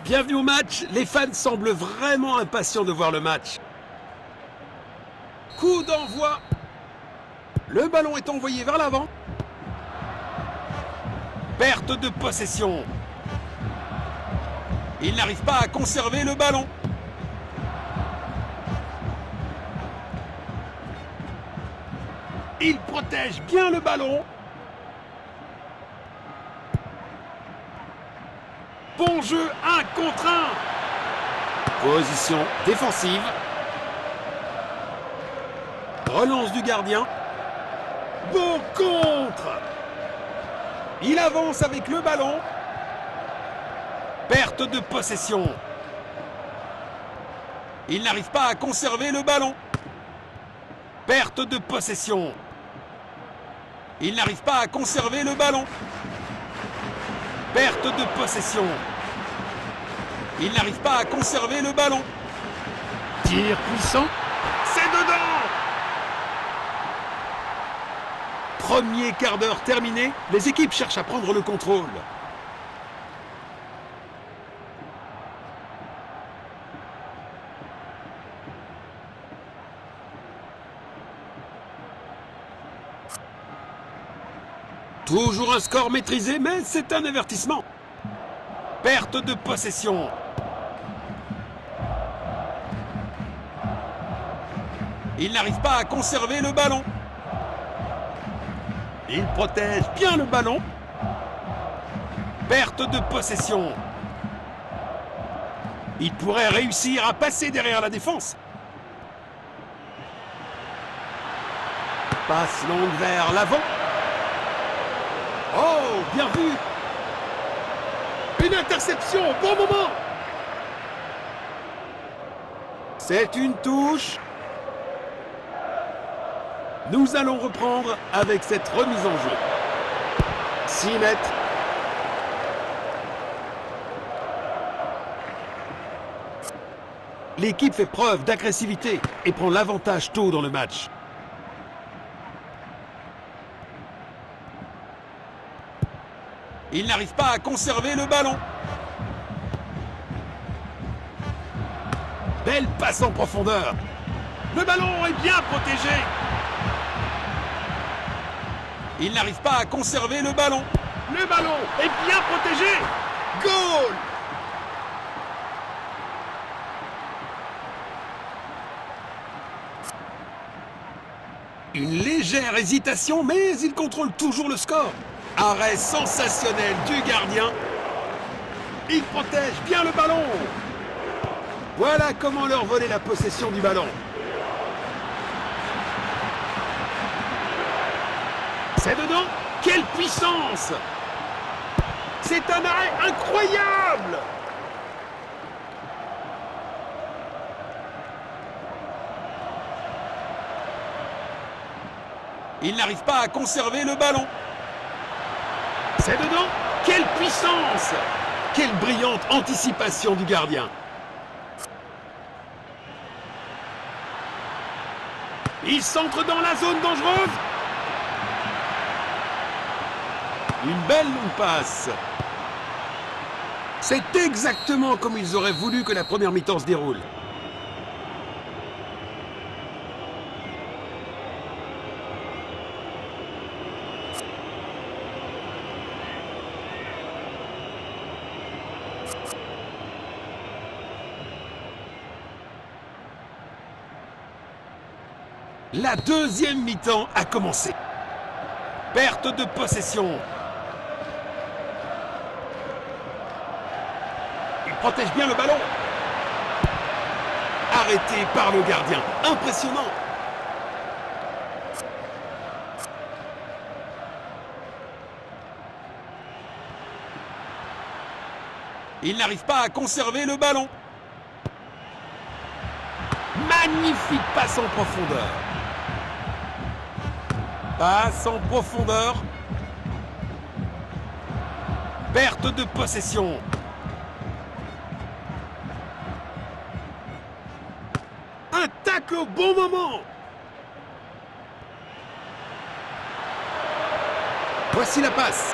Bienvenue au match, les fans semblent vraiment impatients de voir le match. Coup d'envoi. Le ballon est envoyé vers l'avant. Perte de possession. Il n'arrive pas à conserver le ballon. Il protège bien le ballon. Bon jeu, 1 contre 1. Position défensive. Relance du gardien. Beau contre. Il avance avec le ballon. Perte de possession. Il n'arrive pas à conserver le ballon. Perte de possession. Il n'arrive pas à conserver le ballon. Perte de possession. Il n'arrive pas à conserver le ballon. Tir puissant. C'est dedans. Premier quart d'heure terminé. Les équipes cherchent à prendre le contrôle. Toujours un score maîtrisé, mais c'est un avertissement. Perte de possession. Il n'arrive pas à conserver le ballon. Il protège bien le ballon. Perte de possession. Il pourrait réussir à passer derrière la défense. Passe longue vers l'avant. Oh, bien vu. Une interception au bon moment. C'est une touche. Nous allons reprendre avec cette remise en jeu. 6 mètres. L'équipe fait preuve d'agressivité et prend l'avantage tôt dans le match. Il n'arrive pas à conserver le ballon. Belle passe en profondeur. Le ballon est bien protégé. Il n'arrive pas à conserver le ballon. Le ballon est bien protégé. Goal! Une légère hésitation, mais il contrôle toujours le score. Arrêt sensationnel du gardien. Il protège bien le ballon. Voilà comment leur voler la possession du ballon. C'est dedans. Quelle puissance! C'est un arrêt incroyable! Il n'arrive pas à conserver le ballon. C'est dedans. Quelle puissance! Quelle brillante anticipation du gardien. Il s'entre dans la zone dangereuse. Une belle longue passe. C'est exactement comme ils auraient voulu que la première mi-temps se déroule. La deuxième mi-temps a commencé. Perte de possession. Il protège bien le ballon. Arrêté par le gardien. Impressionnant. Il n'arrive pas à conserver le ballon. Magnifique passe en profondeur. Passe en profondeur. Perte de possession. Un tacle au bon moment. Voici la passe.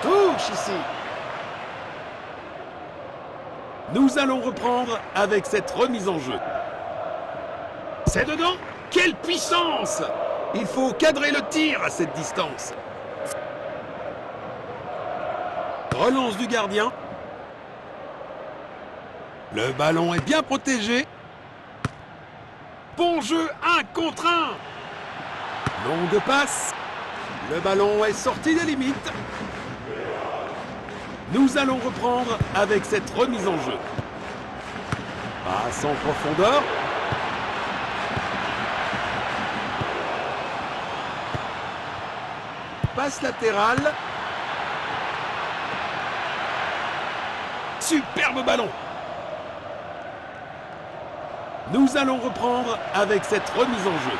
Touche ici. Nous allons reprendre avec cette remise en jeu. C'est dedans. Quelle puissance! Il faut cadrer le tir à cette distance. Relance du gardien. Le ballon est bien protégé. Bon jeu, 1 contre 1. Longue passe. Le ballon est sorti des limites. Nous allons reprendre avec cette remise en jeu. Passe en profondeur. Passe latérale. Superbe ballon. Nous allons reprendre avec cette remise en jeu.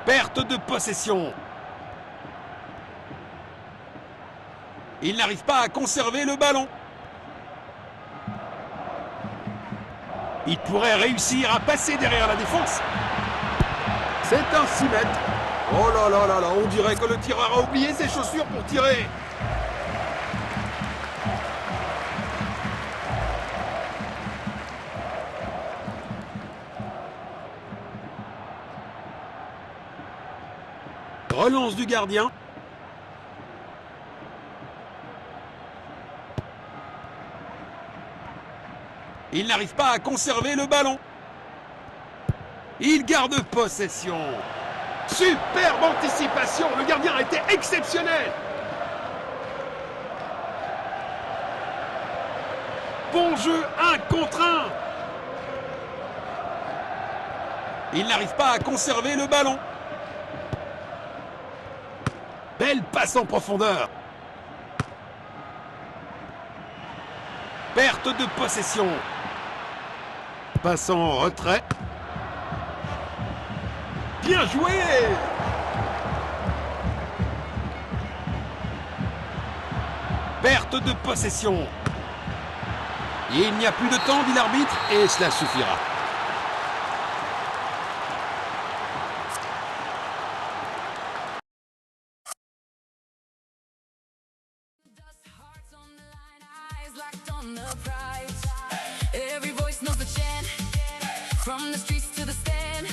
Perte de possession. Il n'arrive pas à conserver le ballon. Il pourrait réussir à passer derrière la défense. C'est un 6 mètres. Oh là là là là, on dirait que le tireur a oublié ses chaussures pour tirer. Relance du gardien. Il n'arrive pas à conserver le ballon. Il garde possession. Superbe anticipation. Le gardien a été exceptionnel. Bon jeu, 1 contre 1. Il n'arrive pas à conserver le ballon. Belle passe en profondeur. Perte de possession. Passe en retrait. Bien joué! Perte de possession. Il n'y a plus de temps, dit l'arbitre, et cela suffira. From the streets to the stand,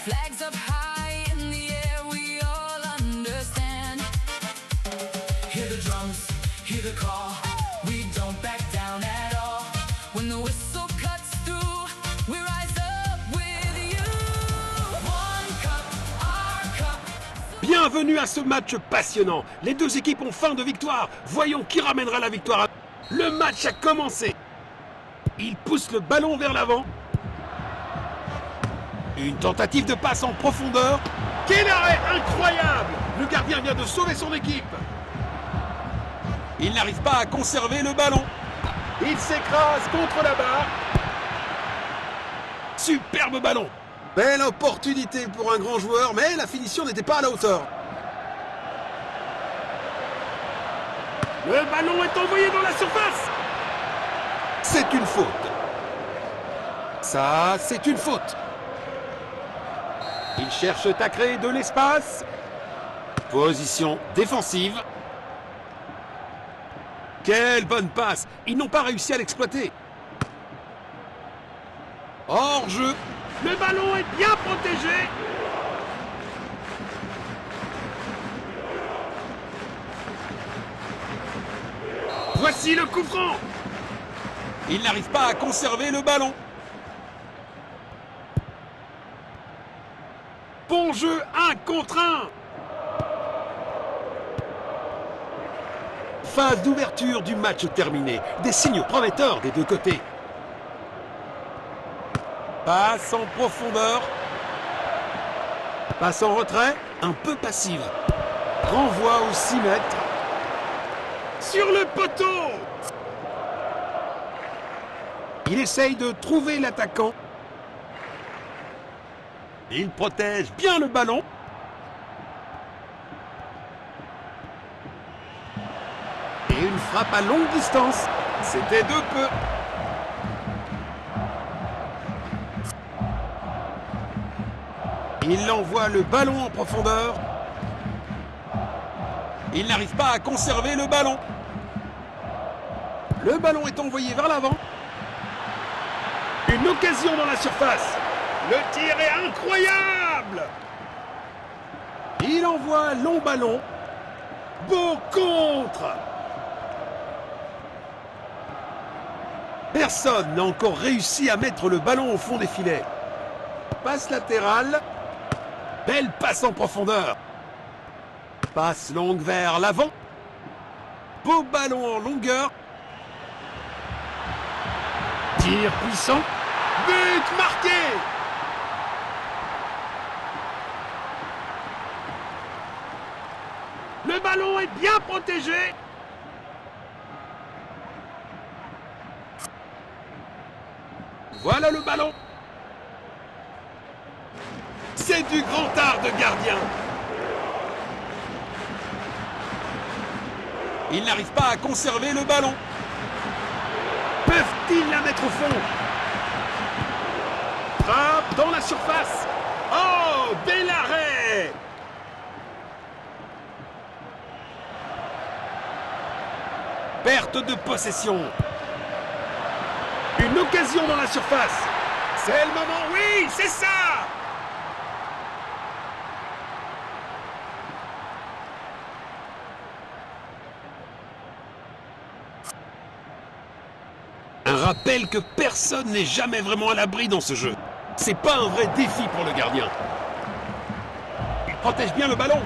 flags up high in the air, we all understand. Hear the drums, hear the call, we don't back down at all. When the whistle cuts through, we rise up with you. One cup, our cup. Bienvenue à ce match passionnant. Les deux équipes ont faim de victoire. Voyons qui ramènera la victoire. Le match a commencé. Il pousse le ballon vers l'avant. Une tentative de passe en profondeur. Quel arrêt incroyable! Le gardien vient de sauver son équipe. Il n'arrive pas à conserver le ballon. Il s'écrase contre la barre. Superbe ballon. Belle opportunité pour un grand joueur, mais la finition n'était pas à la hauteur. Le ballon est envoyé dans la surface. C'est une faute. Ça, c'est une faute. Ils cherchent à créer de l'espace. Position défensive. Quelle bonne passe. Ils n'ont pas réussi à l'exploiter. Hors jeu. Le ballon est bien protégé. Voici le coup franc. Il n'arrive pas à conserver le ballon. Bon jeu, 1 contre 1. Phase d'ouverture du match terminé. Des signes prometteurs des deux côtés. Passe en profondeur. Passe en retrait, un peu passive. Renvoi aux 6 mètres. Sur le poteau. Il essaye de trouver l'attaquant. Il protège bien le ballon. Et une frappe à longue distance. C'était de peu. Il envoie le ballon en profondeur. Il n'arrive pas à conserver le ballon. Le ballon est envoyé vers l'avant. Une occasion dans la surface. Le tir est incroyable. Il envoie un long ballon. Beau contre. Personne n'a encore réussi à mettre le ballon au fond des filets. Passe latérale. Belle passe en profondeur. Passe longue vers l'avant. Beau ballon en longueur. Tir puissant. But marqué. Le ballon est bien protégé. Voilà le ballon. C'est du grand art de gardien. Il n'arrive pas à conserver le ballon. Peuvent-ils la mettre au fond? Frappe dans la surface. Oh, bel arrêt! Perte de possession. Une occasion dans la surface. C'est le moment, oui, c'est ça! Un rappel que personne n'est jamais vraiment à l'abri dans ce jeu. C'est pas un vrai défi pour le gardien. Il protège bien le ballon.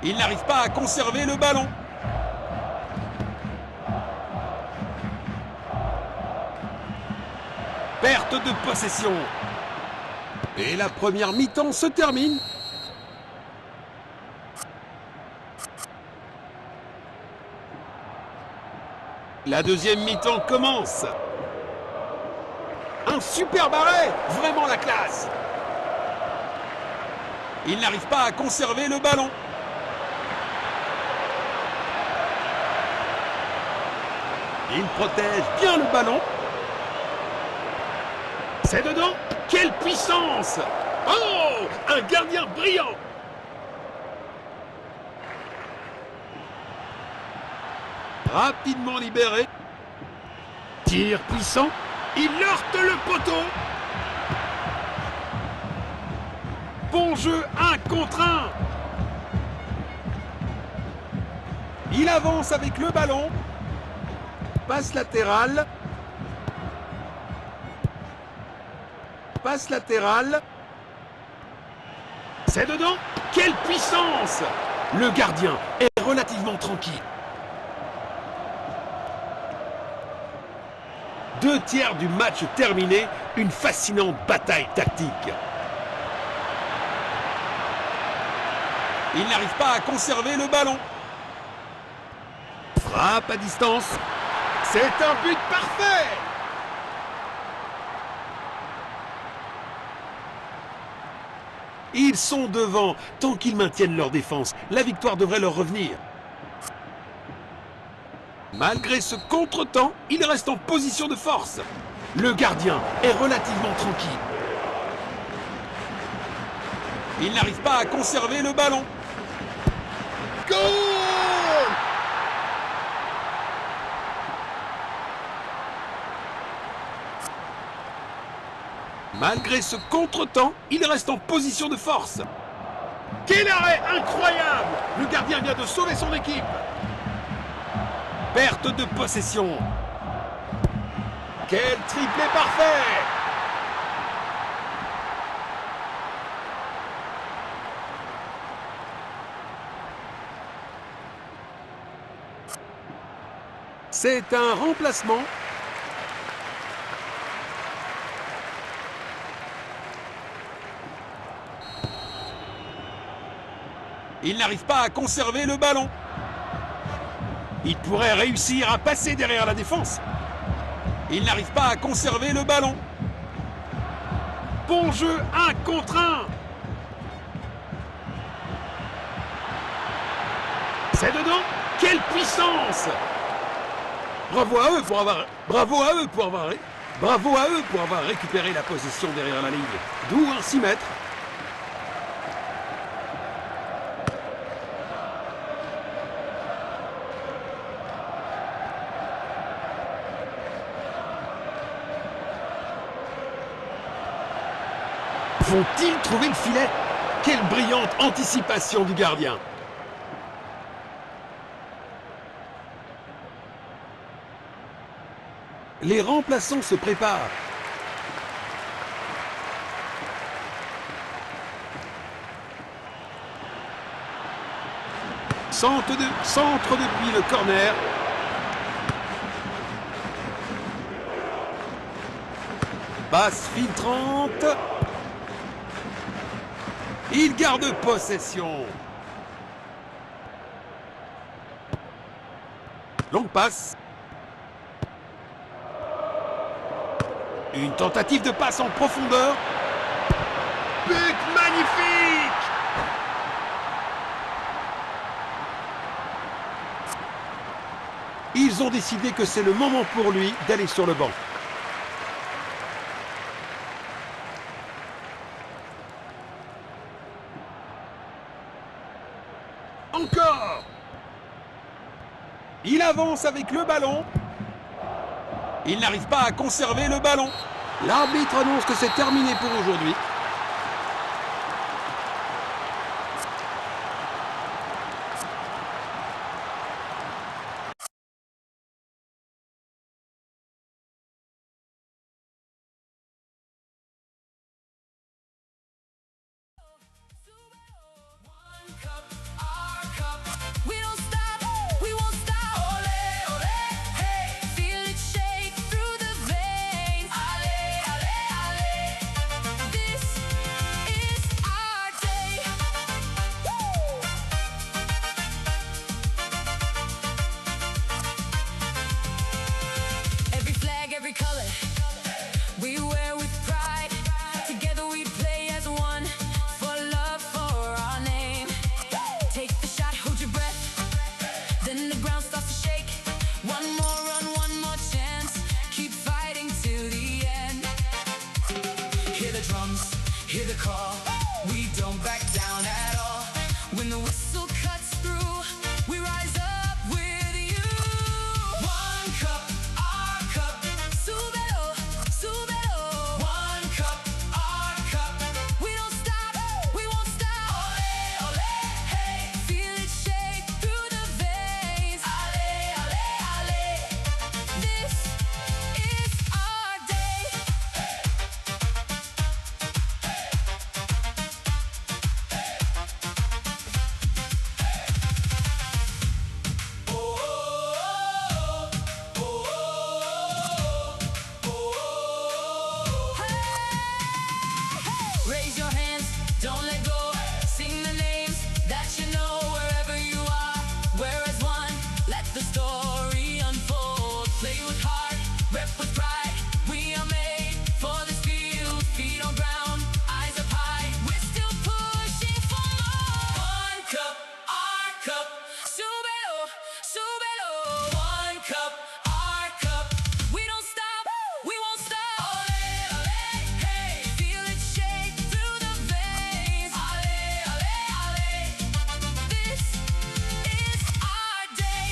Il n'arrive pas à conserver le ballon. Perte de possession. Et la première mi-temps se termine. La deuxième mi-temps commence. Un superbe arrêt, vraiment la classe. Il n'arrive pas à conserver le ballon. Il protège bien le ballon. C'est dedans. Quelle puissance! Oh! Un gardien brillant! Rapidement libéré. Tir puissant. Il heurte le poteau. Bon jeu, 1 contre 1. Il avance avec le ballon. Passe latérale. Passe latérale. C'est dedans. Quelle puissance! Le gardien est relativement tranquille. 2 tiers du match terminé, une fascinante bataille tactique. Il n'arrive pas à conserver le ballon. Frappe à distance. C'est un but parfait! Ils sont devant. Tant qu'ils maintiennent leur défense, la victoire devrait leur revenir. Malgré ce contretemps, il reste en position de force. Le gardien est relativement tranquille. Il n'arrive pas à conserver le ballon. Goal! Malgré ce contretemps, il reste en position de force. Quel arrêt incroyable! Le gardien vient de sauver son équipe. Perte de possession. Quel triplé parfait! C'est un remplacement. Il n'arrive pas à conserver le ballon. Il pourrait réussir à passer derrière la défense. Il n'arrive pas à conserver le ballon. Bon jeu, 1 contre 1. C'est dedans. Quelle puissance! Bravo à eux pour avoir récupéré la possession derrière la ligne. D'où un 6 mètres. Vont-ils trouver le filet? Quelle brillante anticipation du gardien! Les remplaçants se préparent. Centre depuis le corner. Passe filtrante. Il garde possession. Longue passe. Une tentative de passe en profondeur. But magnifique! Ils ont décidé que c'est le moment pour lui d'aller sur le banc. Encore! Il avance avec le ballon. Il n'arrive pas à conserver le ballon. L'arbitre annonce que c'est terminé pour aujourd'hui. We don't stop, we won't stop. Ole, ole, hey, feel it shake through the veins. Ale, ale, ale. This is our day. Woo! Every flag, every color, we wear with pride. Together we play as one, for love, for our name. Take the shot, hold your breath. Then the ground starts to shake. One more run, one more chance. Keep fighting till the end. Hear the drums, hear the call. We don't back down at all. When the whistle cuts through, we rise up with you. One cup, our cup. Súbelo, súbelo. One cup, our cup. We don't stop, we won't stop. Ole, ole, hey. Feel it shake through the veins. Ale, ale, ale. This is our day. Raise your hands, don't let go. Sing the names that you know wherever you are. We're as one, let the story unfold. Play with heart, rep with pride. We are made for this field. Feet on ground, eyes up high. We're still pushing for more. One cup, our cup. Súbelo, súbelo. One cup, our cup. We don't stop, we won't stop. Ole, ole, hey. Feel it shake through the veins. Ale, ale, ale. This is our day.